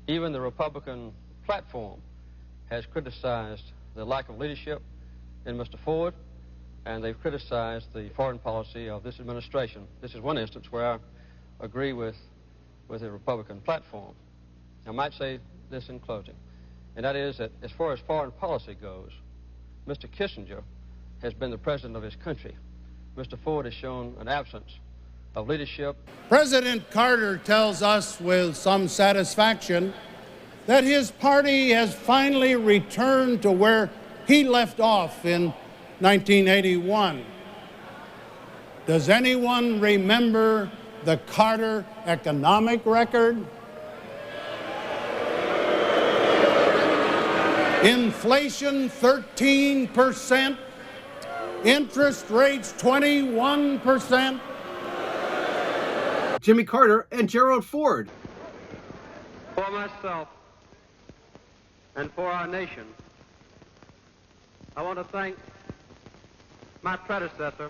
Even the Republican platform has criticized the lack of leadership in Mr. Ford, and they've criticized the foreign policy of this administration. This is one instance where I agree with the Republican platform. I might say this in closing, and that is that as far as foreign policy goes, Mr. Kissinger has been the president of his country. Mr. Ford has shown an absence of leadership. President Carter tells us with some satisfaction that his party has finally returned to where he left off in 1981. Does anyone remember the Carter economic record? Inflation 13%, interest rates 21%. Jimmy Carter and Gerald Ford. For myself and for our nation, I want to thank my predecessor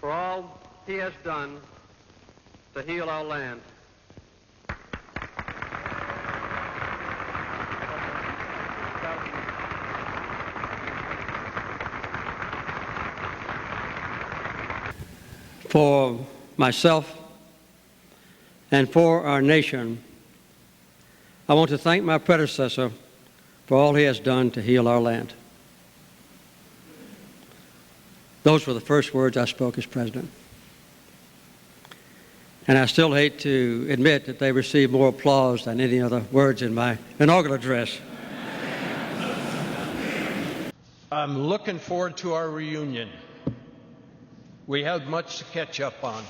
for all he has done to heal our land. For myself and for our nation, I want to thank my predecessor for all he has done to heal our land. Those were the first words I spoke as president. And I still hate to admit that they received more applause than any other words in my inaugural address. I'm looking forward to our reunion. We have much to catch up on.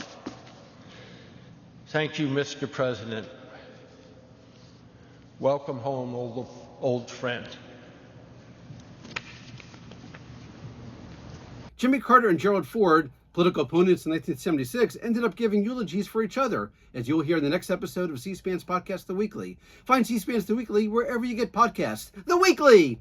Thank you, Mr. President. Welcome home, old friend. Jimmy Carter and Gerald Ford, political opponents in 1976, ended up giving eulogies for each other, as you'll hear in the next episode of C-SPAN's podcast, The Weekly. Find C-SPAN's The Weekly wherever you get podcasts. The Weekly!